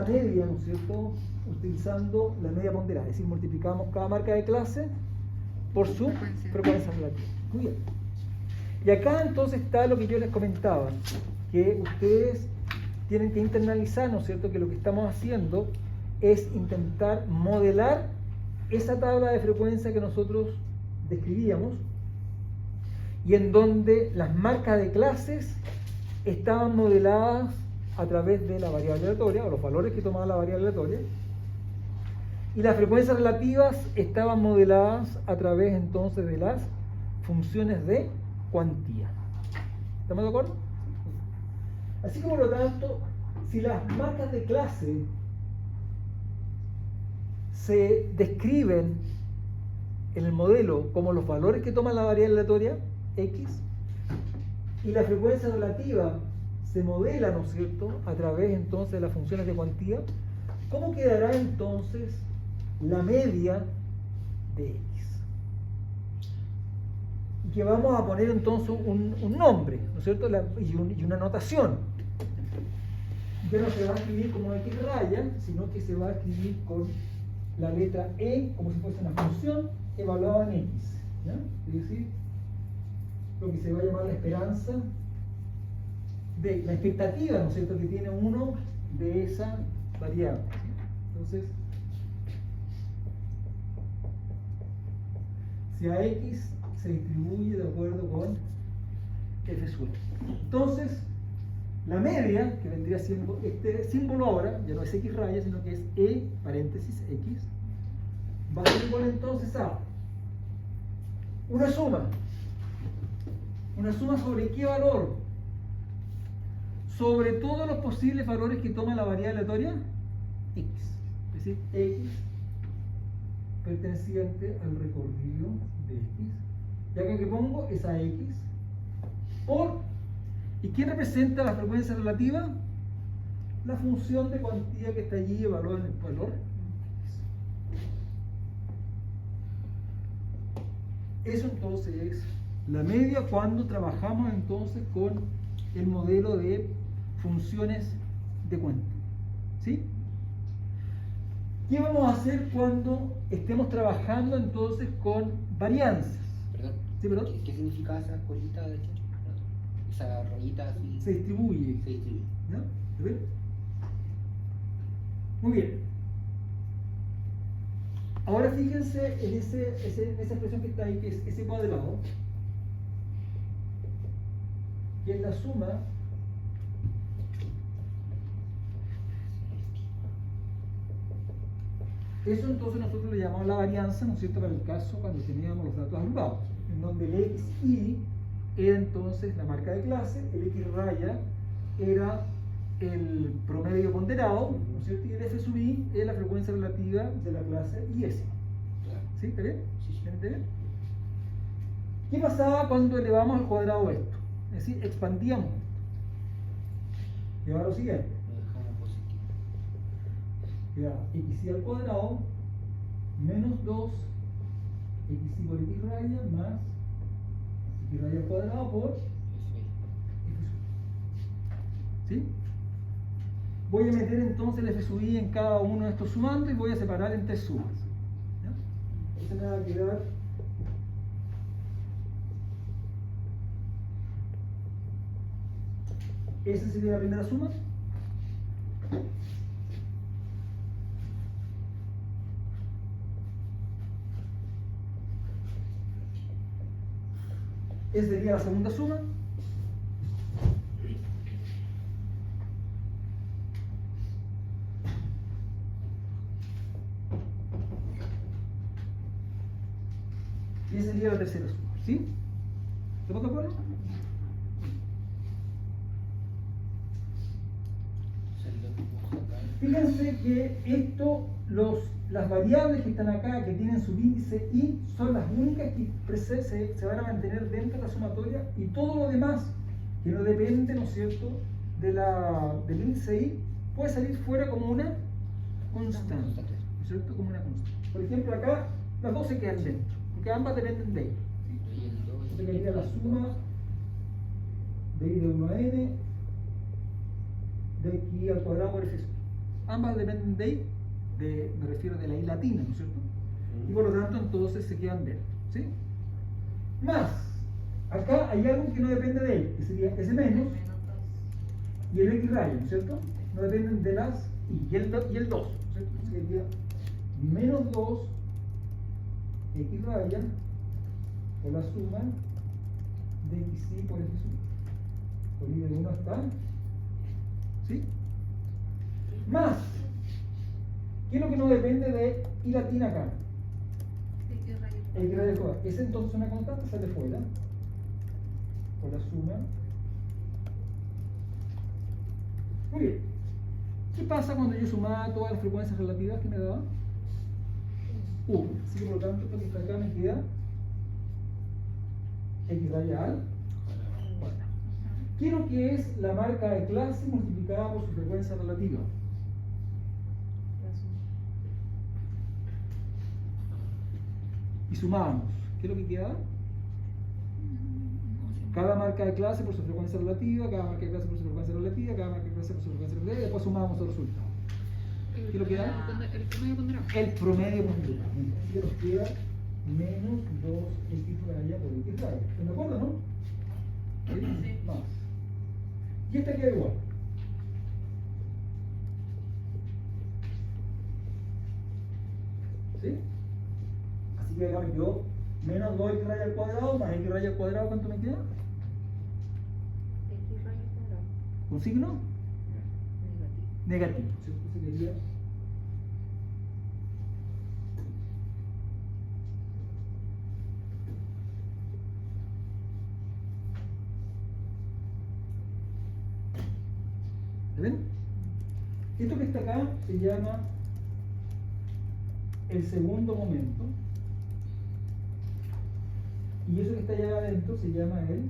la media, ¿no es cierto?, utilizando la media ponderada, es decir, multiplicamos cada marca de clase por su frecuencia relativa. Muy bien. Y acá entonces está lo que yo les comentaba, que ustedes tienen que internalizar, ¿no es cierto?, que lo que estamos haciendo es intentar modelar esa tabla de frecuencia que nosotros describíamos y en donde las marcas de clases estaban modeladas a través de la variable aleatoria, o los valores que tomaba la variable aleatoria, y las frecuencias relativas estaban modeladas a través entonces de las funciones de cuantía. ¿Estamos de acuerdo? Así que por lo tanto, si las marcas de clase se describen en el modelo como los valores que toma la variable aleatoria, X, y la frecuencia relativa se modela, ¿no es cierto?, a través entonces de las funciones de cuantía, ¿cómo quedará entonces la media de X? Y que vamos a poner entonces un nombre, ¿no es cierto?, y una notación. Ya no se va a escribir como X raya, sino que se va a escribir con la letra E, como si fuese una función evaluada en X, ¿ya? Es decir, lo que se va a llamar la esperanza de la expectativa, ¿no es cierto?, que tiene uno de esa variable, ¿sí? Entonces, si a X se distribuye de acuerdo con F sub. Entonces, la media, que vendría siendo este símbolo ahora, ya no es X raya, sino que es E paréntesis X, va a ser igual entonces a una suma. ¿Una suma sobre qué valor? Sobre todos los posibles valores que toma la variable aleatoria X. Es decir, X perteneciente al recorrido de X. Y acá que pongo es a X por... ¿Y quién representa la frecuencia relativa? La función de cuantía que está allí evaluada en el valor X. Eso entonces es la media cuando trabajamos entonces con el modelo de funciones de cuantía. ¿Sí? ¿Qué vamos a hacer cuando estemos trabajando entonces con varianzas? Perdón. ¿Sí, perdón? ¿Qué significa esa colita de chancho? Esa rayita así. Se distribuye. Se distribuye. ¿No? ¿Se ve? Muy bien. Ahora fíjense en esa expresión que está ahí, que es ese cuadrado, que es la suma eso entonces nosotros le llamamos la varianza, ¿no es cierto?, para el caso cuando teníamos los datos agrupados, en donde el XI era entonces la marca de clase, el X raya era el promedio ponderado, ¿no es cierto?, y el F sub I es la frecuencia relativa de la clase IS. ¿Sí? ¿Está bien? Sí. ¿Está bien? ¿Qué pasaba cuando elevamos al cuadrado esto? Es decir, expandíamos esto. Y ahora lo siguiente. Lo dejamos positivo. Queda XI al cuadrado menos 2 XI por X raya más X raya al cuadrado por F sub. ¿Sí? Voy a meter entonces el F sub I en cada uno de estos sumando y voy a separar en tres sumas. ¿Ya? Entonces me va a quedar esa sería la primera suma. Esa sería la segunda suma. Y esa sería la tercera suma. ¿Sí? ¿Estamos de acuerdo? Fíjense que esto, las variables que están acá, que tienen subíndice I, son las únicas que se van a mantener dentro de la sumatoria, y todo lo demás, que no depende, ¿no es cierto?, del índice I, puede salir fuera como una constante, ¿no es cierto?, como una constante. Por ejemplo, acá las dos se quedan dentro, porque ambas dependen de I. Entonces quedaría la suma de I de 1 a n de X al cuadrado por F sub. ambas dependen me refiero de la I latina, ¿no es cierto? Y por lo tanto entonces se quedan del, ¿sí? Más, acá hay algo que no depende de él, que sería ese menos y el X raya, ¿no es cierto? No dependen de las I y el 2, ¿no es cierto? Sería menos 2 X raya por la suma de XY por XY. Por I de 1 hasta, ¿sí? Más, ¿qué es lo que no depende de I latina acá? X raya fuera. Es entonces una constante, sale fuera. Por la suma. Muy bien. ¿Qué pasa cuando yo sumaba todas las frecuencias relativas que me daba? 1. Así que por lo tanto, esto que está acá me queda X raya al cuadrado. Quiero que es la marca de clase multiplicada por su frecuencia relativa. Y sumábamos. ¿Qué es lo que queda? Cada marca de clase por su frecuencia relativa, cada marca de clase por su frecuencia relativa, cada marca de clase por su frecuencia relativa, y después sumábamos el resultado. ¿Qué es lo que da? El promedio ponderado. El promedio ponderado. Así que nos queda menos 2X raya por X raya. ¿Están de acuerdo, no? ¿Sí? Más. Y esta queda igual. ¿Sí? Así que acá me quedó menos 2X raya al cuadrado más X raya al cuadrado, ¿cuánto me queda? X raya al cuadrado. ¿Un signo? Negativo. Negativo. ¿Cierto? Se quedaría ¿ven? Esto que está acá se llama el segundo momento. Y eso que está allá adentro se llama el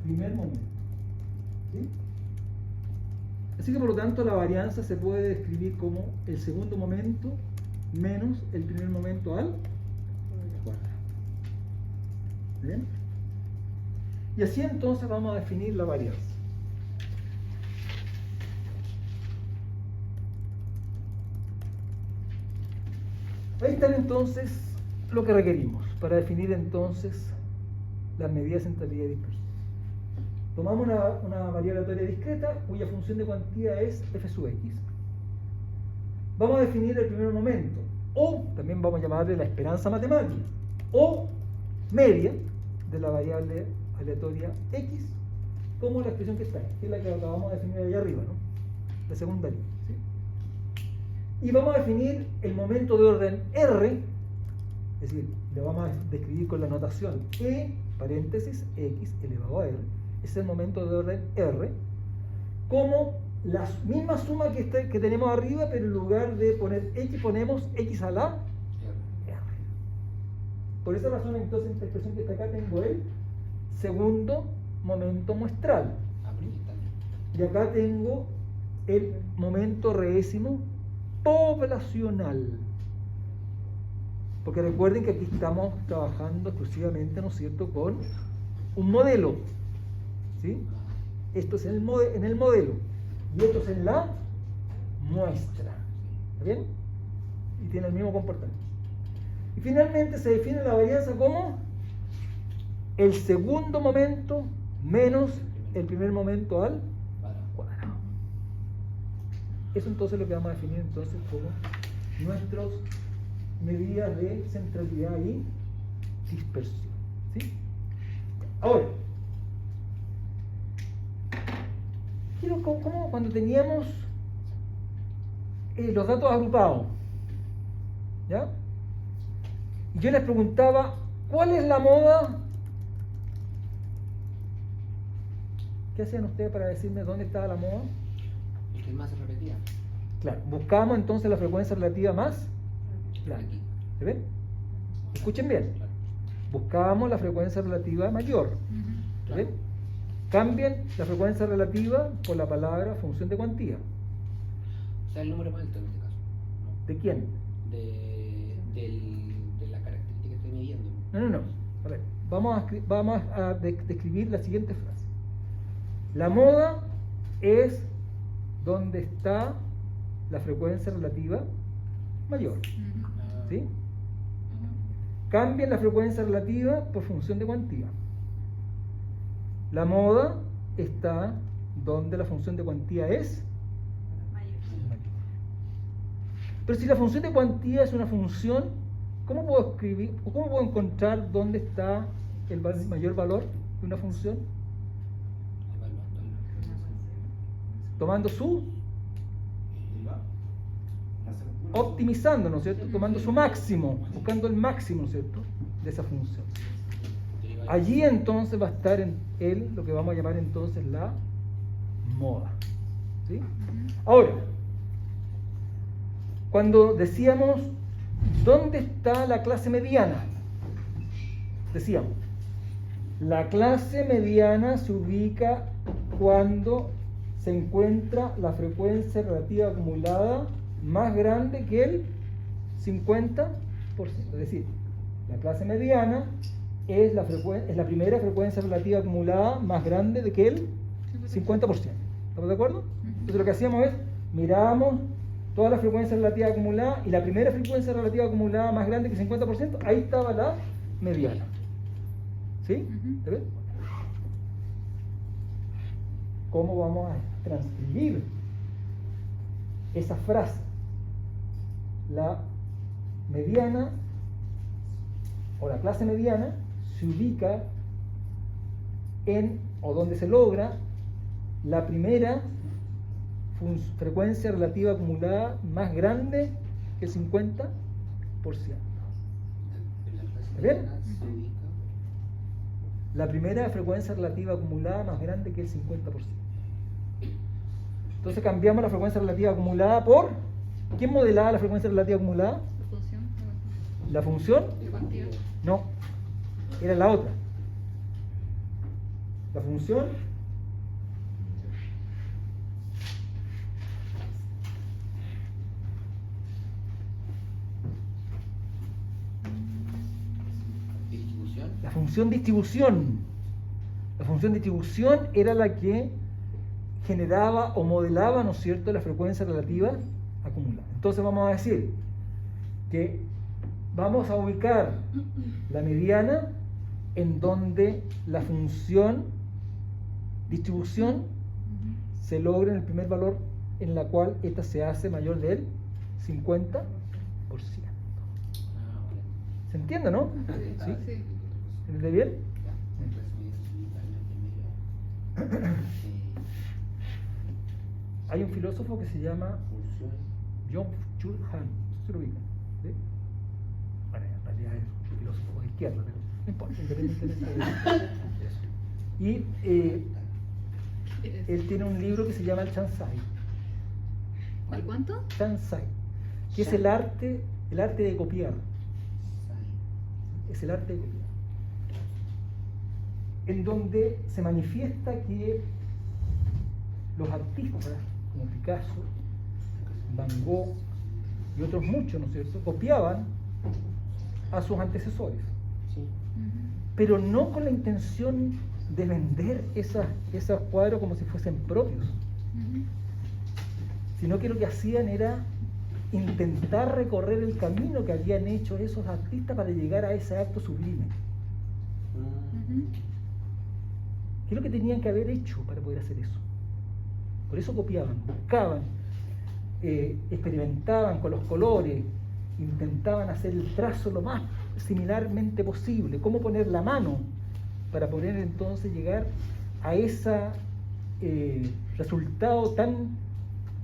primer momento. ¿Sí? Así que por lo tanto la varianza se puede describir como el segundo momento menos el primer momento al cuadrado. ¿Bien? Y así entonces vamos a definir la varianza. Ahí están entonces lo que requerimos para definir entonces las medidas de centralidad y dispersión. Tomamos una variable aleatoria discreta cuya función de cuantía es f sub x. Vamos a definir el primer momento, o también vamos a llamarle la esperanza matemática, o media de la variable aleatoria x, como la expresión que está ahí, que es la que acabamos de definir allá arriba, ¿no? La segunda línea, ¿sí? Y vamos a definir el momento de orden r, es decir, lo vamos a describir con la notación e, paréntesis, x elevado a r, es el momento de orden r, como la misma suma que tenemos arriba, pero en lugar de poner x ponemos x a la r. Por esa razón entonces esta expresión que está acá tengo el segundo momento muestral. Y acá tengo el momento reésimo poblacional. Porque recuerden que aquí estamos trabajando exclusivamente, ¿no es cierto?, con un modelo. ¿Sí? Esto es en el modelo y esto es en la muestra. ¿Está bien? Y tiene el mismo comportamiento. Y finalmente se define la varianza como el segundo momento menos el primer momento al cuadrado. Eso entonces es lo que vamos a definir entonces como nuestras medidas de centralidad y dispersión. ¿Sí? Ahora, como cuando teníamos los datos agrupados, ¿ya? Y yo les preguntaba, ¿cuál es la moda? ¿Qué hacían ustedes para decirme dónde estaba la moda? El que más se repetía. Claro, buscamos entonces la frecuencia relativa más larga. ¿Se ven? Escuchen bien. Buscábamos la frecuencia relativa mayor. ¿Se ven? Cambien la frecuencia relativa por la palabra función de cuantía. O sea, el número más alto en este caso, ¿no? ¿De quién? De la característica que estoy midiendo. No. A ver, vamos a describir la siguiente frase. La moda es donde está la frecuencia relativa mayor. ¿Sí? Cambian la frecuencia relativa por función de cuantía. La moda está donde la función de cuantía es mayor. Pero si la función de cuantía es una función, ¿cómo puedo escribir o cómo puedo encontrar dónde está el mayor valor de una función? Tomando su, optimizando, ¿no es cierto? Tomando su máximo, buscando el máximo, ¿no es cierto?, de esa función. Allí entonces va a estar en él lo que vamos a llamar entonces la moda. ¿Sí? Ahora, cuando decíamos ¿dónde está la clase mediana? Decíamos, la clase mediana se ubica cuando se encuentra la frecuencia relativa acumulada más grande que el 50%. Es decir, la clase mediana es la primera frecuencia relativa acumulada más grande de que el 50%. ¿Estamos de acuerdo? Entonces lo que hacíamos es, mirábamos todas las frecuencias relativas acumuladas y la primera frecuencia relativa acumulada más grande que el 50%, ahí estaba la mediana. ¿Sí? ¿Te ves? ¿Cómo vamos a transcribir esa frase? La mediana o la clase mediana se ubica en, o donde se logra, la primera frecuencia relativa acumulada más grande que el 50%. ¿Está bien? La primera frecuencia relativa acumulada más grande que el 50%. Entonces cambiamos la frecuencia relativa acumulada por... ¿Quién modelaba la frecuencia relativa acumulada? La función. ¿La función? ¿De cuantía? No, era la otra. La función ¿Distribución? La función distribución. La función distribución era la que generaba o modelaba, ¿no es cierto?, la frecuencia relativa acumulada. Entonces vamos a decir que vamos a ubicar la mediana en donde la función distribución se logra en el primer valor en la cual esta se hace mayor del 50%. ¿Se entiende, no? Sí. Sí. ¿Se entiende bien? Hay un filósofo que se llama Byung-Chul Han, ¿se lo ubican? ¿Sí? Bueno, en realidad es un filósofo de izquierda, pero no importa, independientemente de eso. Y él tiene un libro que se llama el Chansai. ¿Cuál cuánto? Chansai, que es el arte de copiar. Es el arte de copiar. En donde se manifiesta que los artistas como Picasso, Van Gogh y otros muchos, ¿no es cierto?, copiaban a sus antecesores, pero no con la intención de vender esos cuadros como si fuesen propios, sino que lo que hacían era intentar recorrer el camino que habían hecho esos artistas para llegar a ese acto sublime. ¿Qué es lo que tenían que haber hecho para poder hacer eso? Por eso copiaban, buscaban, experimentaban con los colores, intentaban hacer el trazo lo más similarmente posible, cómo poner la mano para poder entonces llegar a ese resultado tan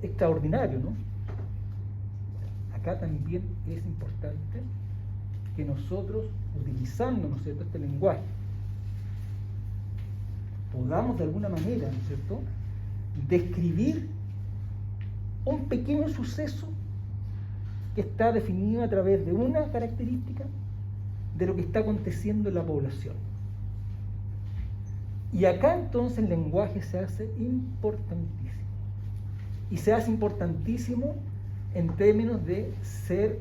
extraordinario, ¿no? Acá también es importante que nosotros, utilizando, ¿no es cierto?, este lenguaje, podamos de alguna manera, ¿no es cierto?, describir un pequeño suceso que está definido a través de una característica de lo que está aconteciendo en la población. Y acá entonces el lenguaje se hace importantísimo. Y se hace importantísimo en términos de ser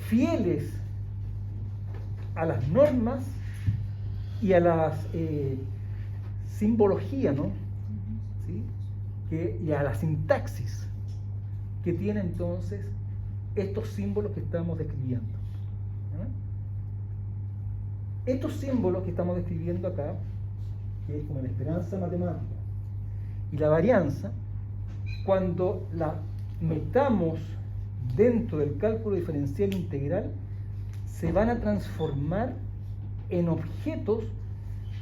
fieles a las normas y a las simbología, ¿no?, ¿sí?, y a la sintaxis que tiene entonces estos símbolos que estamos describiendo. Estos símbolos que estamos describiendo acá, que es como la esperanza matemática y la varianza, cuando la metamos dentro del cálculo diferencial integral, se van a transformar en objetos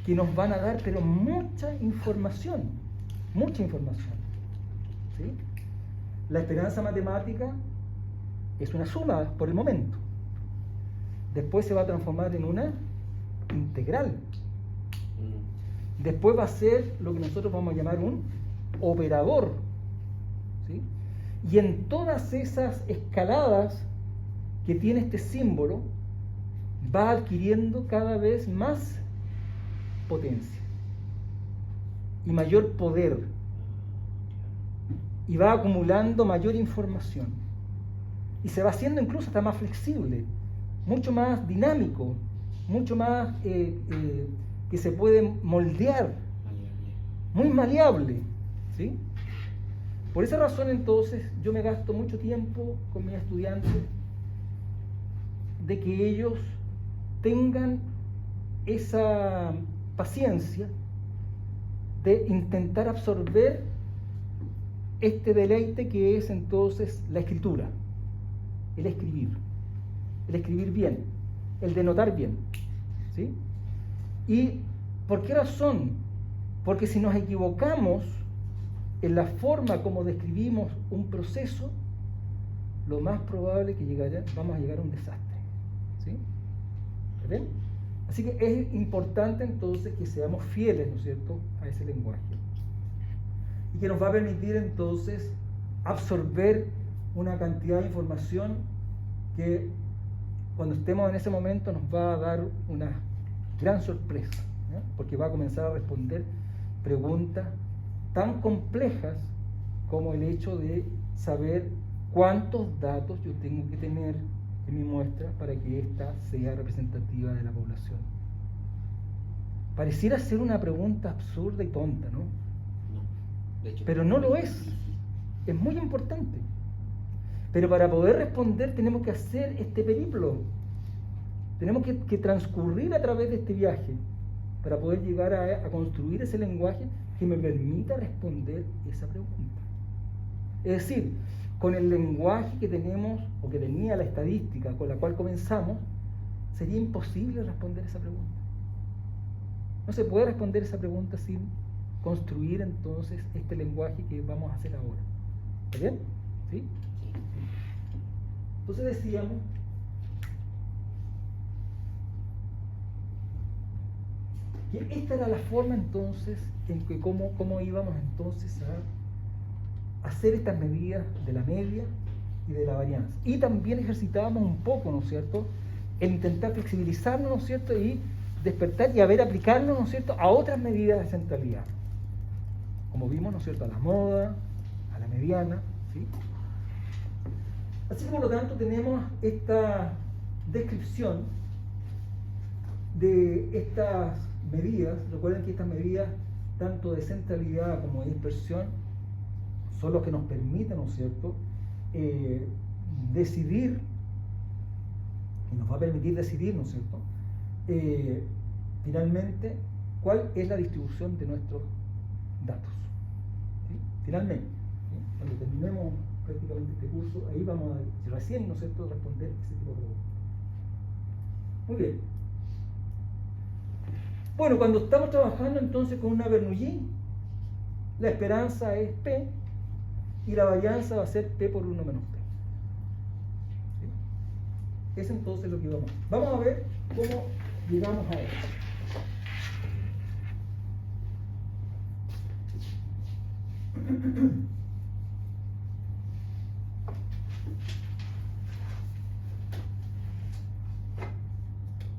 que nos van a dar, pero mucha información, ¿sí? La esperanza matemática es una suma por el momento. Después se va a transformar en una integral. Después va a ser lo que nosotros vamos a llamar un operador, ¿sí? Y en todas esas escaladas que tiene este símbolo, va adquiriendo cada vez más potencia y mayor poder, y va acumulando mayor información, y se va haciendo incluso hasta más flexible, mucho más dinámico, mucho más que se puede moldear, muy maleable, ¿sí? Por esa razón entonces yo me gasto mucho tiempo con mis estudiantes de que ellos tengan esa paciencia de intentar absorber este deleite que es entonces la escritura, el escribir bien, el denotar bien, ¿sí? ¿Y por qué razón? Porque si nos equivocamos en la forma como describimos un proceso, lo más probable es que vamos a llegar a un desastre, ¿sí? ¿Ven? Así que es importante entonces que seamos fieles, ¿no es cierto?, a ese lenguaje, y que nos va a permitir entonces absorber una cantidad de información que cuando estemos en ese momento nos va a dar una gran sorpresa, ¿ya? Porque va a comenzar a responder preguntas tan complejas como el hecho de saber cuántos datos yo tengo que tener en mi muestra para que ésta sea representativa de la población. Pareciera ser una pregunta absurda y tonta, ¿no? De hecho, pero no lo es. Es muy importante. Pero para poder responder tenemos que hacer este periplo. Tenemos que transcurrir a través de este viaje para poder llegar a construir ese lenguaje que me permita responder esa pregunta. Es decir, con el lenguaje que tenemos o que tenía la estadística con la cual comenzamos, sería imposible responder esa pregunta. No se puede responder esa pregunta sin construir entonces este lenguaje que vamos a hacer ahora. ¿Está bien? ¿Sí? Entonces decíamos que esta era la forma entonces en que cómo íbamos entonces a hacer estas medidas de la media y de la varianza. Y también ejercitábamos un poco, ¿no es cierto?, el intentar flexibilizarnos, ¿no es cierto?, y despertar y a ver aplicarnos, ¿no es cierto?, a otras medidas de centralidad. Como vimos, ¿no es cierto?, a la moda, a la mediana, ¿sí? Así que por lo tanto tenemos esta descripción de estas medidas. Recuerden que estas medidas, tanto de centralidad como de dispersión, son los que nos permiten, ¿no es cierto?, decidir, y nos va a permitir decidir, ¿no es cierto?, finalmente, cuál es la distribución de nuestros datos. ¿Sí? Finalmente, ¿sí?, cuando terminemos prácticamente este curso, ahí vamos a recién, ¿no es cierto?, responder ese tipo de preguntas. Muy bien. Bueno, cuando estamos trabajando entonces con una Bernoulli, la esperanza es P y la varianza va a ser P por 1 menos P. ¿Sí? Es entonces lo que vamos a hacer. Vamos a ver cómo llegamos a esto.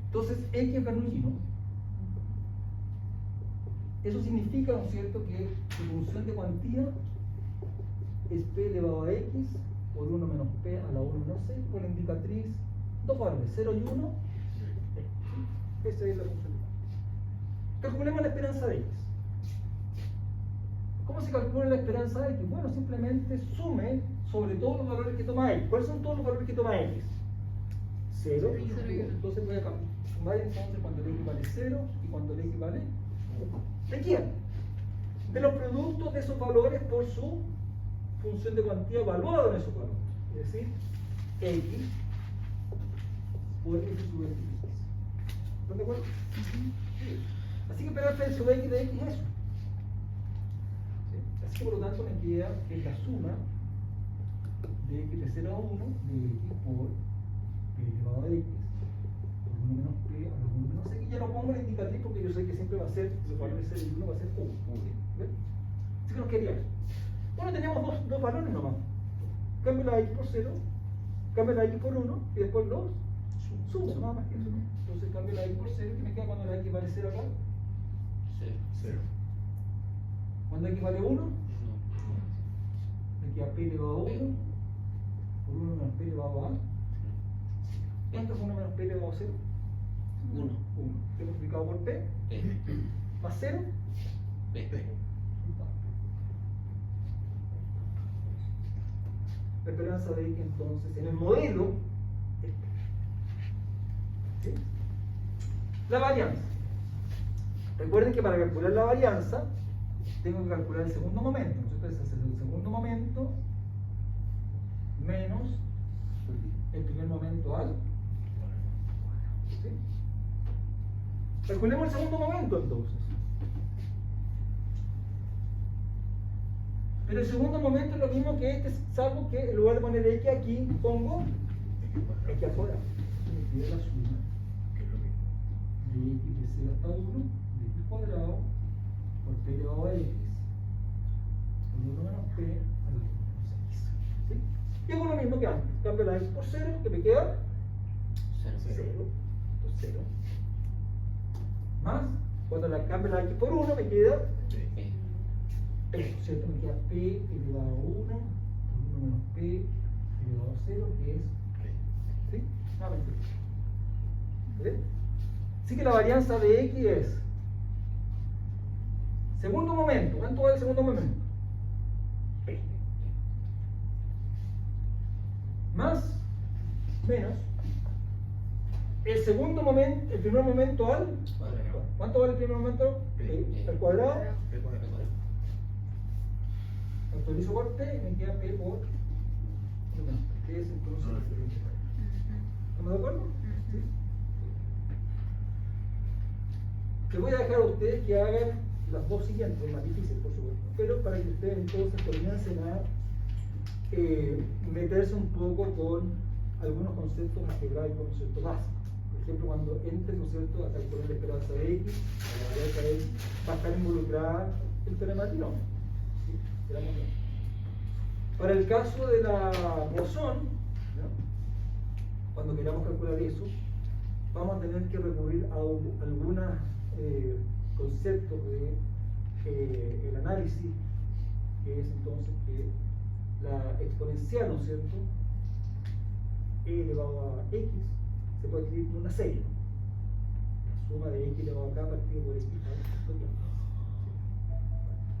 Entonces, X es Bernoulli, ¿no? Eso significa, ¿no es cierto?, que su función de cuantía es P elevado a X por 1 menos P a la 1 menos C, con la indicatriz dos variables, 0 y 1. Esa es la función de cuantía. Calculemos la esperanza de X. ¿Cómo se calcula la esperanza de X? Bueno, simplemente sume sobre todos los valores que toma X. ¿Cuáles son todos los valores que toma X? 0 y 1. Entonces voy a sumar entonces cuando el X vale 0 y cuando el X vale 1. ¿De quién? De los productos de esos valores por su función de cuantía evaluada en esos valores. Es decir, X por X sub X. ¿Están de acuerdo? Sí. Así que esperanza de sub X de X es eso. ¿Sí? Así que por lo tanto me queda que es la suma de X de 0 a 1 de X por P elevado a X por 1 menos P a los 1 menos X. Ya no pongo la indicatriz porque yo sé que siempre va a ser, los valores 0 y 1 va a ser 1. ¿Ven? Así que nos quería eso. Bueno, tenemos dos valores nomás. Cambio la X por 0, cambio la X por 1 y después los sumo, nada más que eso. Entonces cambio la X por 0 y me queda cuando la X vale 0 acá. 0. Cuando X vale 1, me queda P elevado a 1 por 1 menos P elevado a. ¿Cuánto es 1 menos P elevado a 0? 1. 1. ¿Qué multiplicado por P? P. Más 0. P. La esperanza de X entonces en el modelo es P. ¿Sí? La varianza. Recuerden que para calcular la varianza tengo que calcular el segundo momento. Entonces es el segundo momento menos el primer momento al. ¿Sí? Calculemos el segundo momento entonces. Pero el segundo momento es lo mismo que este, salvo que en lugar de poner X aquí, pongo X al cuadrado. Me queda la suma de X de 0 hasta 1 de X cuadrado por P elevado a X por 1 menos P a los 1 menos X. ¿Sí? Y hago lo mismo que antes. Cambio la X por 0, que me queda 0. 0. Más, cuando la cambio la X por 1, me queda P, ¿cierto? Me queda P elevado a 1 por 1 menos P elevado a 0, que es P. ¿Sí? Nuevamente. ¿Ven? Así que la varianza de X es segundo momento. ¿Cuánto vale el segundo momento? P. Más, menos, el segundo momento, el primer momento al Cuadrado. ¿cuánto vale el primer momento? P. Al cuadrado. P cuadrado. Actualizo por P y me queda P por 1 menos P, que es entonces la diferencia. ¿Estamos de acuerdo? ¿Sí? Les voy a dejar a ustedes que hagan las dos siguientes, es más difícil por supuesto, pero para que ustedes entonces comiencen a meterse un poco con algunos conceptos algebraicos, conceptos básicos. Por ejemplo, cuando entres, ¿no es cierto?, a calcular la esperanza de X, la varianza de X, va a estar involucrada el teorema de Trinomio. ¿Sí? Para el caso de la bosón, ¿no?, cuando queramos calcular eso, vamos a tener que recurrir a algunos conceptos de el análisis, que es entonces que la exponencial, ¿no es cierto?, e elevado a x se puede escribir como una serie, ¿no? La suma de x elevado a k partido por x al total.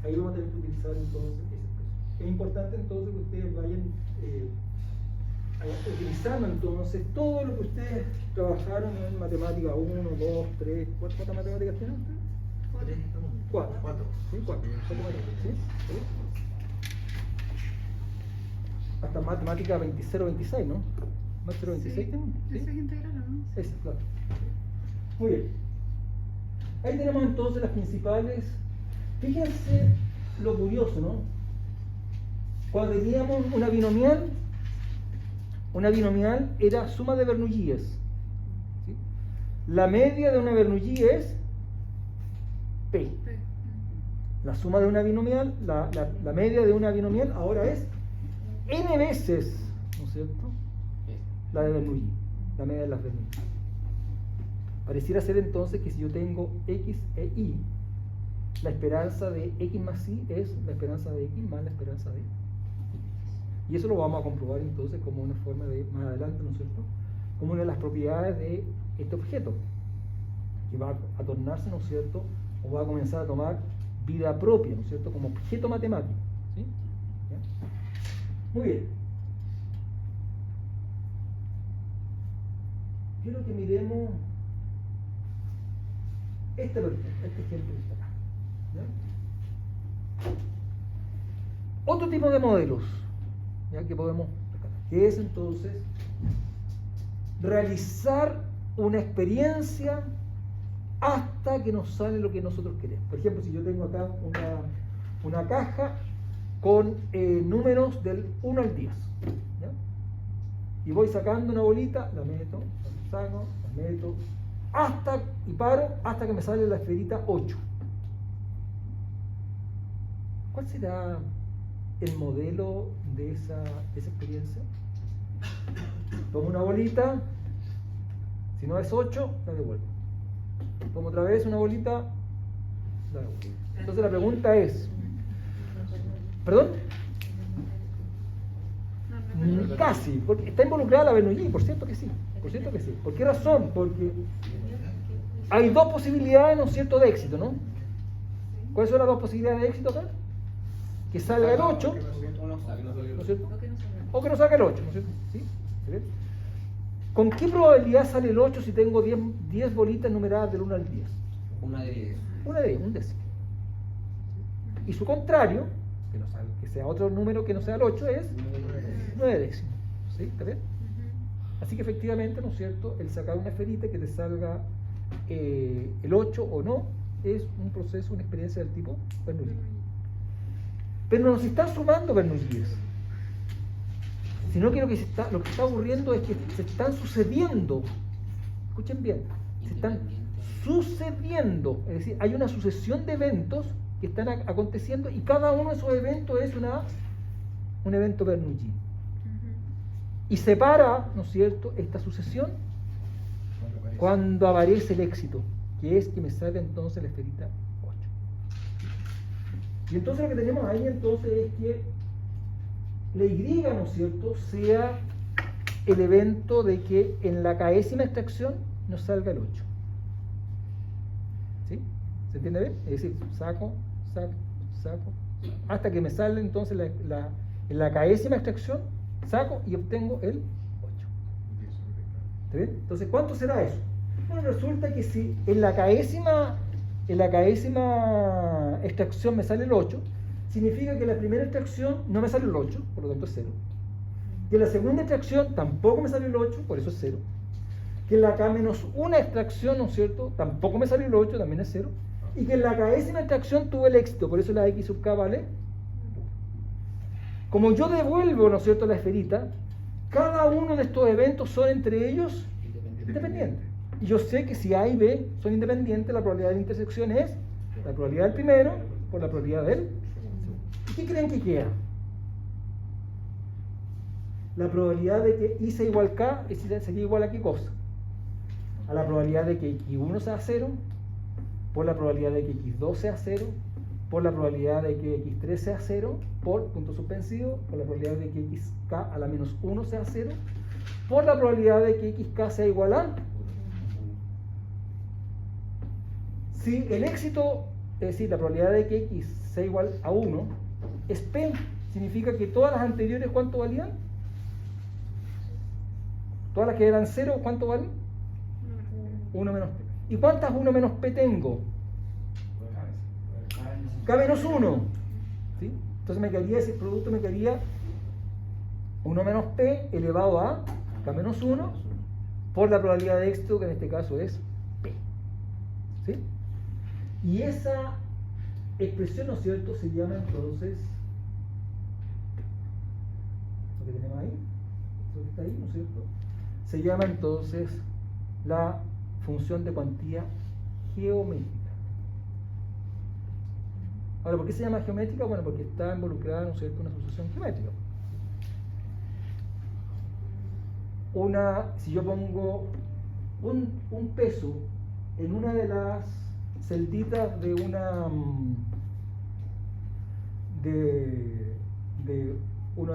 Ahí vamos a tener que utilizar entonces esa expresión. Es importante entonces que ustedes vayan utilizando entonces todo lo que ustedes trabajaron en matemática 1, 2, 3, ¿cuántas matemáticas tienen ustedes? 4. 4. Sí, 4. ¿Sí? ¿Sí? Hasta matemática 26, ¿no? ¿Más 26 tienen? ¿Sí? Esa es integral, ¿no? Esa, claro. Muy bien. Ahí tenemos entonces las principales. Fíjense lo curioso, ¿no? Cuando teníamos una binomial era suma de Bernoulli's. ¿Sí? La media de una Bernoulli es P. P. La suma de una binomial, la media de una binomial ahora es n veces, ¿no es cierto?, la de Bernoulli, la media de las Bernoulli. Pareciera ser entonces que si yo tengo x e y, la esperanza de x más y es la esperanza de x más la esperanza de y. Y eso lo vamos a comprobar entonces como una forma de, más adelante, ¿no es cierto?, como una de las propiedades de este objeto, que va a tornarse, ¿no es cierto?, o va a comenzar a tomar vida propia, ¿no es cierto?, como objeto matemático. ¿Sí? ¿Ya? Muy bien. Quiero que miremos este ejemplo que está acá. ¿Ya? Otro tipo de modelos, ¿ya?, que podemos rescatar, que es entonces realizar una experiencia hasta que nos sale lo que nosotros queremos. Por ejemplo, si yo tengo acá una caja con números del 1 al 10, ¿ya?, y voy sacando una bolita, la meto, la saco, la meto, y paro hasta que me sale la esferita 8. ¿Cuál será el modelo de esa experiencia? Tomo una bolita, si no es 8, la devuelvo. Tomo otra vez una bolita, la devuelvo. Entonces la pregunta es, ¿perdón? Casi, porque está involucrada la Bernoulli, por cierto que sí. ¿Por qué razón? Porque hay dos posibilidades, ¿no es cierto?, de éxito, ¿no? ¿Cuáles son las dos posibilidades de éxito acá? Que salga el 8, ¿no es cierto?, o que no salga el 8, ¿no es cierto? ¿Sí? ¿Con qué probabilidad sale el 8 si tengo 10 bolitas numeradas del 1 al 10? Una de 10. Una de 10, un décimo. Y su contrario, que sea otro número que no sea el 8, es 9 décimos. ¿Sí? ¿Está bien? Así que efectivamente, ¿no es cierto?, el sacar una esferita que te salga el 8 o no, es un proceso, una experiencia del tipo Bernoulli. Pero no se están sumando Bernoullis, sino que lo que está ocurriendo es que se están sucediendo, escuchen bien, se están sucediendo, es decir, hay una sucesión de eventos que están aconteciendo y cada uno de esos eventos es un evento Bernoulli. Y separa, ¿no es cierto?, esta sucesión cuando aparece el éxito, que es que me salga entonces la esferita 8. Y entonces lo que tenemos ahí entonces es que la Y, ¿no es cierto?, sea el evento de que en la késima extracción nos salga el 8. ¿Sí? ¿Se entiende bien? Es decir, saco, hasta que me sale entonces en la késima extracción, saco y obtengo el 8. ¿Está bien? Entonces, ¿cuánto será eso? Bueno, resulta que si en la késima extracción me sale el 8, significa que en la primera extracción no me sale el 8, por lo tanto es 0. Que en la segunda extracción tampoco me sale el 8, por eso es 0. Que en la K-1 extracción, ¿no es cierto?, tampoco me sale el 8, también es 0. Y que en la késima extracción tuve el éxito, por eso la X sub K vale. Como yo devuelvo, ¿no es cierto?, la esferita, cada uno de estos eventos son entre ellos independientes. Y yo sé que si A y B son independientes, la probabilidad de la intersección es la probabilidad del primero por la probabilidad del segundo. ¿Y qué creen que queda? La probabilidad de que I sea igual a K sería igual a qué cosa? A la probabilidad de que X1 sea 0, por la probabilidad de que X2 sea 0, por la probabilidad de que X3 sea 0, por punto suspensivo, por la probabilidad de que XK a la menos 1 sea 0, por la probabilidad de que XK sea igual a. Si el éxito, es decir, la probabilidad de que X sea igual a 1, es P, significa que todas las anteriores, ¿cuánto valían? Todas las que eran 0, ¿cuánto valen? 1 menos P. ¿Y cuántas 1 menos P tengo? K menos 1. ¿Sí? Entonces me quedaría, ese producto me quedaría 1 menos P elevado a K menos 1 por la probabilidad de éxito, que en este caso es P. ¿Sí? Y esa expresión, ¿no es cierto?, se llama entonces, lo que tenemos ahí, eso que está ahí, ¿no es cierto?, se llama entonces la función de cuantía geométrica. Ahora, ¿por qué se llama geométrica? Bueno, porque está involucrada, ¿no es cierto?, una sucesión geométrica. Si yo pongo un peso en una de las celditas de una de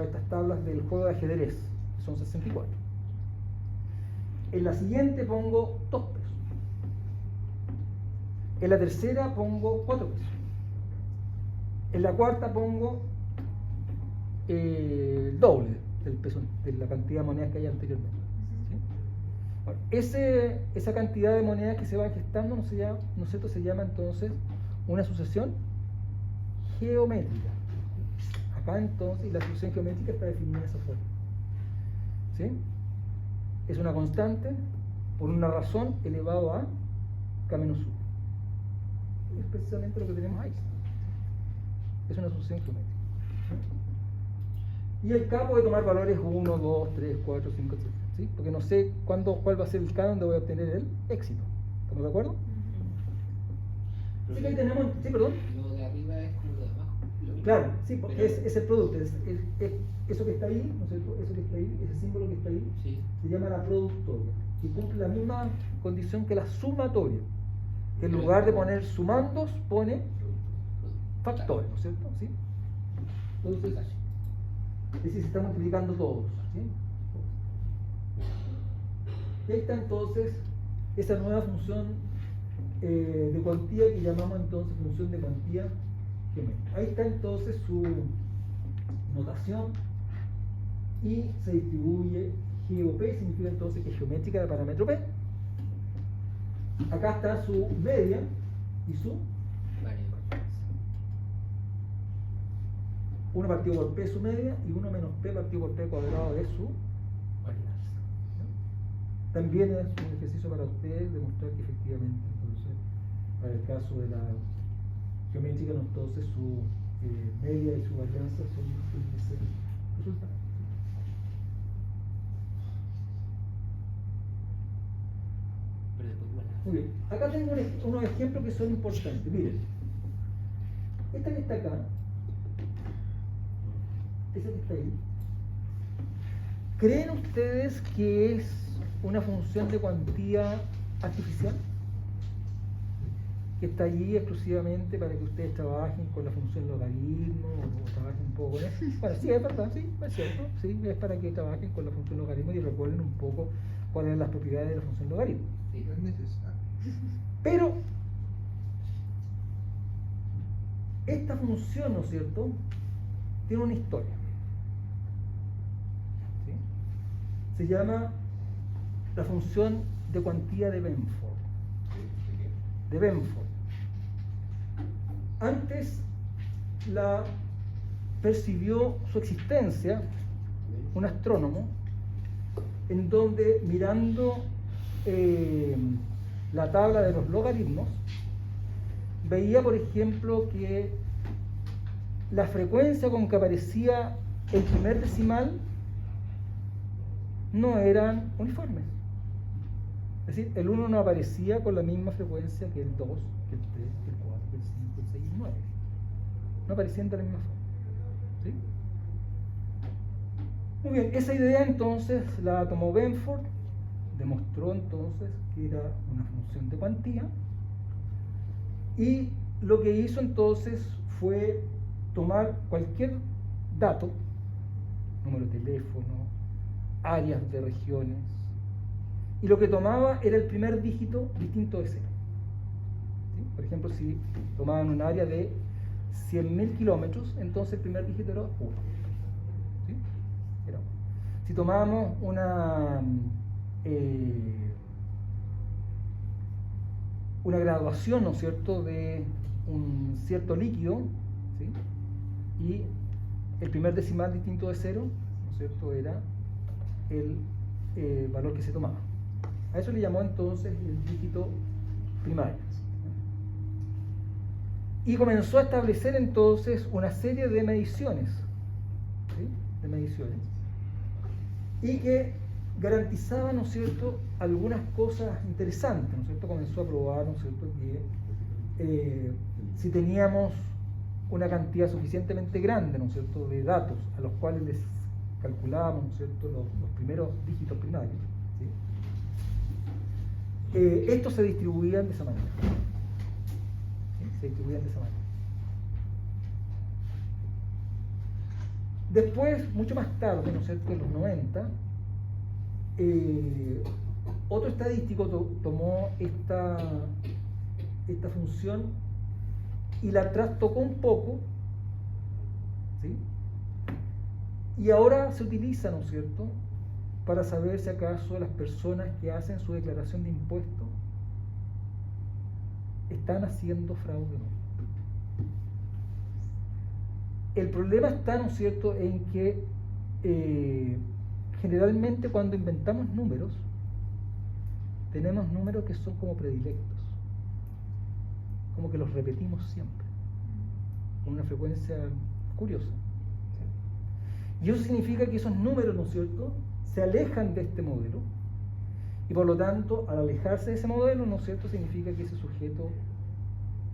estas tablas del juego de ajedrez, que son 64. En la siguiente pongo 2 pesos. En la tercera pongo 4 pesos. En la cuarta pongo el doble del peso, de la cantidad de monedas que hay anteriormente. ¿Sí? Bueno, esa cantidad de monedas que se va gestando ¿no es cierto? Se llama entonces una sucesión geométrica. Acá entonces la sucesión geométrica está definida de esa forma. ¿Sí? Es una constante por una razón elevado a k menos 1. Es precisamente lo que tenemos ahí. Es una sucesión geométrica. ¿Sí? Y el k puede tomar valores 1, 2, 3, 4, 5, etc. ¿Sí? Porque no sé cuál va a ser el k donde voy a obtener el éxito. ¿Estamos de acuerdo? Así que ahí tenemos. Sí, perdón. Lo de arriba es como lo de abajo. Lo mismo. Claro, sí, porque Pero- es el producto. Es eso que está ahí, ¿no es cierto? Eso que está ahí, ese símbolo que está ahí, Sí. se llama la productoria, que cumple la misma condición que la sumatoria, que en lugar de poner sumandos, pone factores, ¿no es cierto? ¿Sí? Entonces, es decir, se está multiplicando todos. ¿Sí? Y ahí está entonces esa nueva función de cuantía que llamamos entonces función de cuantía geométrica. Ahí está entonces su notación y se distribuye GOP, significa entonces que es geométrica de parámetro P. Acá está su media y su Variable. 1 partido por P su media y 1 menos P partido por P cuadrado de su varianza. ¿No? También es un ejercicio para ustedes demostrar que efectivamente, entonces, para el caso de la geométrica, ¿no? Entonces su media y su varianza son ese resultado. Pero después igual. Muy bien, acá tengo unos ejemplos que son importantes. Miren, esta que está acá, esa que está ahí, ¿creen ustedes que es una función de cuantía artificial? Que está allí exclusivamente para que ustedes trabajen con la función logaritmo o trabajen un poco con eso. Bueno, sí, es verdad, sí, es cierto. Sí, es para que trabajen con la función logaritmo y recuerden un poco cuáles son las propiedades de la función logaritmo. Sí. No es necesario. Pero esta función, ¿no es cierto?, tiene una historia. ¿Sí? Se llama la función de cuantía de Benford. De Benford. Antes la percibió su existencia un astrónomo, en donde mirando la tabla de los logaritmos, veía, por ejemplo, que la frecuencia con que aparecía el primer decimal no eran uniformes. Es decir, el 1 no aparecía con la misma frecuencia que el 2, que el 3, que el 4, que el 5, el 6 y el 9. No aparecían de la misma forma. ¿Sí? Muy bien, esa idea entonces la tomó Benford, demostró entonces que era una función de cuantía, y lo que hizo entonces fue tomar cualquier dato, número de teléfono, áreas de regiones, y lo que tomaba era el primer dígito distinto de 0. ¿Sí? Por ejemplo, si tomaban un área de 100.000 kilómetros, entonces el primer dígito era 1. ¿Sí? Era 1. Si tomábamos una graduación, ¿no es cierto?, de un cierto líquido, ¿sí?, y el primer decimal distinto de 0, ¿no es cierto?, era el valor que se tomaba. A eso le llamó entonces el dígito primario. Y comenzó a establecer entonces una serie de mediciones, ¿sí?, de mediciones, y que garantizaba, ¿no es cierto?, algunas cosas interesantes, ¿no es cierto? Comenzó a probar, ¿no es cierto?, que si teníamos una cantidad suficientemente grande, ¿no es cierto?, de datos a los cuales les calculábamos, ¿no es cierto?, los primeros dígitos primarios, ¿sí?, estos se distribuían de esa manera. ¿Sí? Se distribuían de esa manera. Después, mucho más tarde, ¿no es cierto?, en los 90, otro estadístico tomó esta función y la trastocó un poco ¿sí? Y ahora se utiliza, ¿no es cierto?, para saber si acaso las personas que hacen su declaración de impuestos están haciendo fraude o no. El problema está, ¿no es cierto?, en que generalmente cuando inventamos números, tenemos números que son como predilectos, como que los repetimos siempre, con una frecuencia curiosa. ¿Sí? Y eso significa que esos números, ¿no es cierto?, se alejan de este modelo, y por lo tanto, al alejarse de ese modelo, ¿no es cierto?, significa que ese sujeto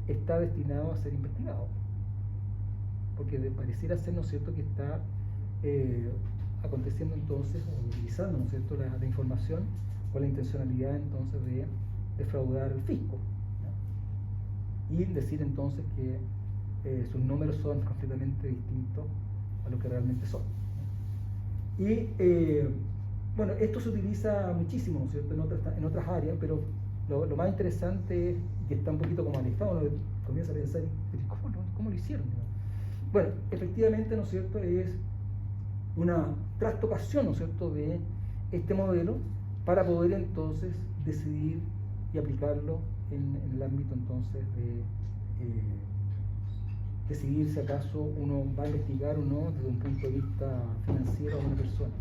está destinado a ser investigado, porque pareciera ser, ¿no es cierto?, que está aconteciendo entonces, o utilizando, ¿no es cierto?, la información con la intencionalidad entonces de defraudar al fisco, ¿no? Y decir entonces que sus números son completamente distintos a lo que realmente son, ¿no? Y bueno, esto se utiliza muchísimo, ¿no es cierto?, en otras áreas, pero lo más interesante es que está un poquito como alejado, uno comienza a pensar, ¿cómo lo hicieron? Bueno, efectivamente, ¿no es cierto?, es una trastocación, ¿no es cierto?, de este modelo para poder entonces decidir y aplicarlo en el ámbito entonces de decidir si acaso uno va a investigar o no desde un punto de vista financiero a una persona.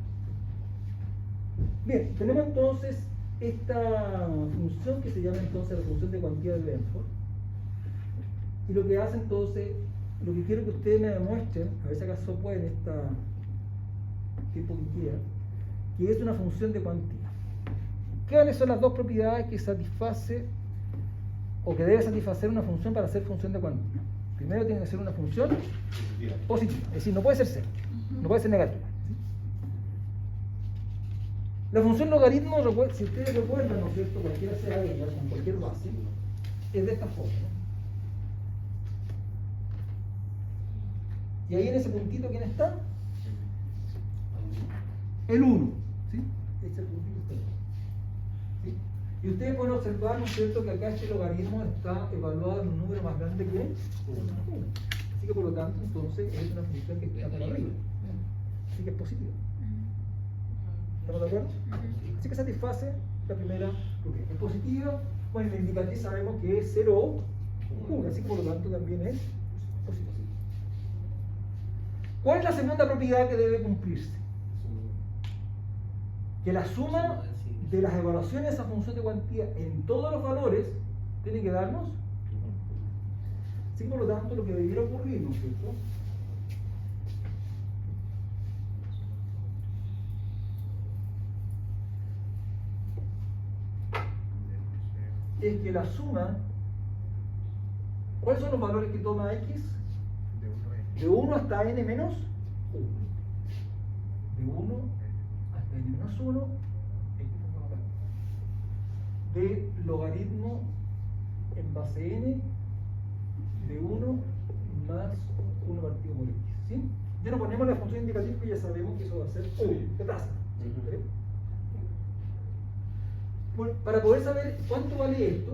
Bien, tenemos entonces esta función que se llama entonces la función de cuantía de Benford, y lo que hace entonces, lo que quiero que ustedes me demuestren, a ver si acaso pueden esta tiempo que queda, que es una función de cuantía. ¿Cuáles son las dos propiedades que satisface o que debe satisfacer una función para ser función de cuantía? Primero tiene que ser una función positiva, es decir, no puede ser cero, no puede ser negativa. ¿Sí? La función logaritmo, si ustedes recuerdan, ¿no es cierto?, cualquiera sea ella, con cualquier base, es de esta forma, ¿no? Y ahí en ese puntito, ¿quién está? El 1, ¿sí? Este puntito está ahí. ¿Sí? Y ustedes pueden observar, ¿no es cierto?, que acá este logaritmo está evaluado en un número más grande que 1. Así que por lo tanto, entonces, es una función que está para arriba. Así que es positiva. ¿Estamos de acuerdo? Así que satisface la primera propiedad. Es positiva, bueno, el indicativo sabemos que es 0 o 1, así que por lo tanto también es positiva. ¿Cuál es la segunda propiedad que debe cumplirse? Que la suma de las evaluaciones de esa función de cuantía en todos los valores tiene que darnos. Así que por lo tanto lo que debiera ocurrir, ¿no es cierto?, es que la suma, ¿cuáles son los valores que toma X? De 1 hasta n menos 1. De 1 hasta n menos 1, de logaritmo en base n de 1 más 1 partido por x. ¿Sí? Ya nos ponemos la función indicativa que ya sabemos que eso va a ser 1 de tasa. ¿Sí? Bueno, para poder saber cuánto vale esto,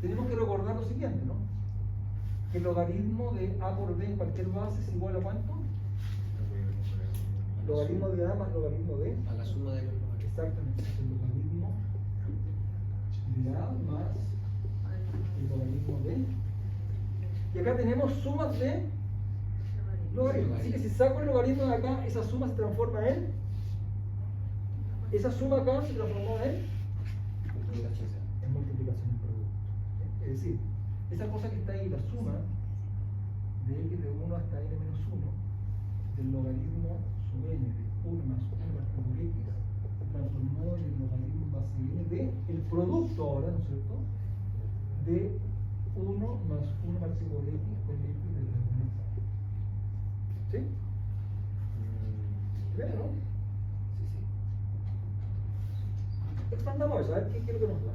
tenemos que recordar lo siguiente, ¿no? Que el logaritmo de a por b en cualquier base es igual a ¿cuánto? Logaritmo de a más logaritmo de... A la suma de los logaritmos. Exactamente, el logaritmo de a más el logaritmo de... Y acá tenemos sumas de logaritmos. Así que si saco el logaritmo de acá, esa suma se transforma en... Esa suma acá se transforma en multiplicación en producto. Es decir, esa cosa que está ahí, la suma de x de 1 hasta n menos 1 del logaritmo sub n de 1 más 1 partido por x se transformó en el logaritmo base n de el producto ahora, ¿no es cierto?, de 1 más 1 partido por x con x de la unidad. ¿Sí? ¿Ven, no? Expandamos eso, a ver qué es lo que nos da.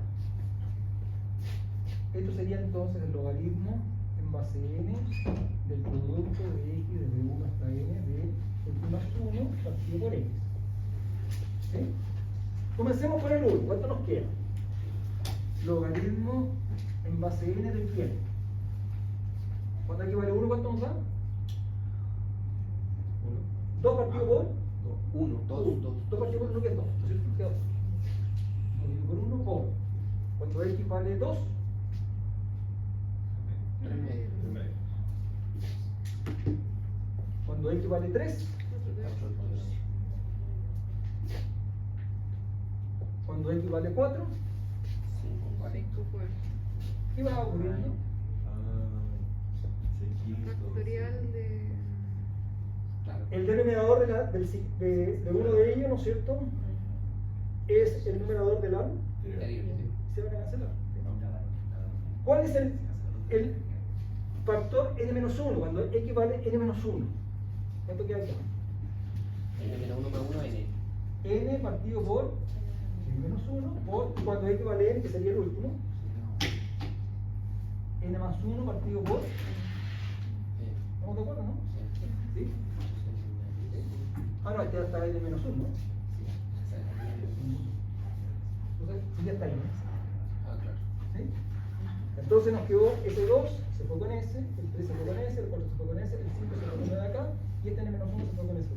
Esto sería entonces el logaritmo en base n del producto de x desde 1 hasta n de x más 1 partido por x. ¿Sí? Comencemos con el 1. ¿Cuánto nos queda? Logaritmo en base n del quién. Cuando aquí vale 1, ¿cuánto nos da? 2 partido por 1, 2, 2. 2 partido por 1 que es 2, ¿no es cierto? Queda 2. Dividido por 1 por. Cuando x vale 2, 3 medios. cuando x vale 3, 4, 2. cuando x vale 4, 5, 4. 5 por ¿qué va ocurriendo? factorial de. Claro. El denominador de uno de ellos, ¿no es cierto? Es el numerador del árbol. Se van a cancelar. ¿Cuál es el factor n-1? Cuando x vale n-1. ¿Cuánto queda acá? N-1 más 1, N. N partido por n-1 por cuando x vale n, que sería el último. N más 1 partido por. ¿Estamos de acuerdo, no? ¿Sí? Ah, no, este ya está n-1, ¿no? Entonces, ya está ahí, ¿no? Ah, claro. ¿Sí? Entonces nos quedó ese 2 se fue con ese, el 3 se fue con ese, el 4 se fue con ese, el 5 se fue con ese de acá y este n-1 se fue con ese.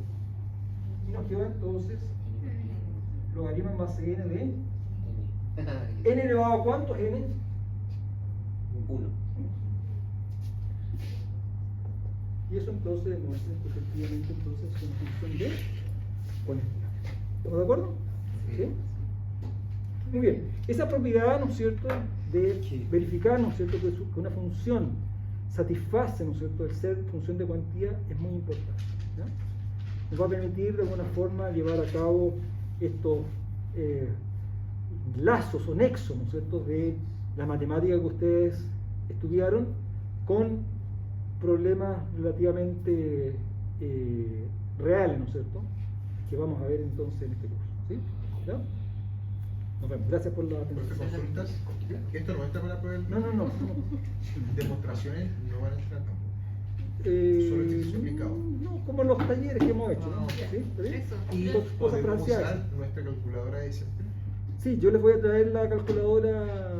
Y nos quedó entonces logaritmo en base n de n elevado a ¿cuánto? N 1. y eso entonces demuestra que efectivamente entonces es una función de conectividad. ¿Estamos de acuerdo? ¿Sí? Muy bien, esa propiedad, ¿no es cierto?, de verificar, ¿no es cierto?, que una función satisface, ¿no es cierto?, el ser función de cuantía es muy importante. ¿Ya? Nos va a permitir de alguna forma llevar a cabo estos lazos o nexos, ¿no es cierto?, de la matemática que ustedes estudiaron con problemas relativamente reales, ¿no es cierto?, que vamos a ver entonces en este curso. ¿Sí? ¿Ya? Nos vemos. Gracias por la atención. Profe, consultas. Esto no entra para la prueba del No. Demostraciones no van a entrar tampoco. Solo ejercicio aplicado. No, como los talleres que hemos hecho. ¿no? Ah, ok. ¿Sí? ¿Está bien? Eso. Y Cosas podemos presenciales. usar nuestra calculadora de siempre, Sí, yo les voy a traer la calculadora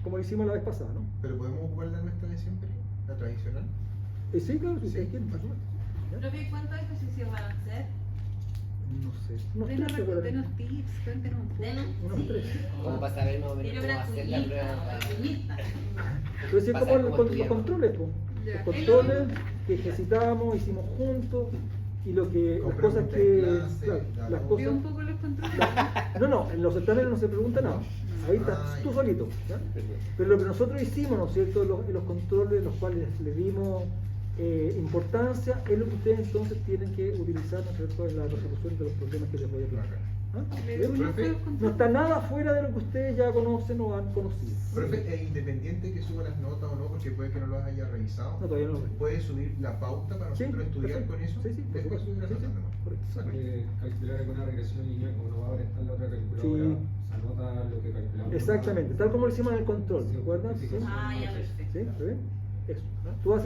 como lo hicimos la vez pasada, ¿no? pero podemos ocupar la nuestra de siempre, la tradicional. Sí, claro, si Sí. ustedes quieren, por supuesto. ¿Ya? Profe, ¿cuántos ejercicios van a hacer? No sé. Unos Denos 13 por ahí. denos tips, cuéntenos un poco. Denos. Unos 13. Como para saber más o menos Quiero cómo ver hacer la prueba. alpinista. Entonces, Pasa como como los estudiar. controles, pues. Ya. Los controles que ejercitamos, hicimos juntos y lo que Con las cosas preguntas que en clase, claro, la las nota. Vio cosas un poco los controles. no, en los certámenes no se pregunta nada. Ahí estás Ah, tú ya. solito. ¿Ya? Pero lo que nosotros hicimos, ¿no es cierto? Los controles, los cuales le dimos importancia, es lo que ustedes entonces tienen que utilizar, ¿no es cierto?, en la resolución de los problemas que les voy a plantear. ¿Ah? Le ¿Bien? dio un ojo a los No controles. está nada fuera de lo que ustedes ya conocen o han conocido. Profe, es independiente que suba las notas o no, porque puede que no las haya revisado. No, todavía no lo veo. Puede subir la pauta para Sí, nosotros estudiar perfecto. con eso. Sí, sí, por Después supuesto. subir las Sí, sí, notas nomás. correcto. Calcular alguna regresión lineal, como no va a haber está en la otra calculadora, Sí. se anota lo que calculamos. Exactamente, tal como lo hicimos en el control, ¿se acuerdan? Sí. ¿Sí? Ah, ya, perfecto. ¿Sí? ¿Está bien? Eso. ¿no? Tú haces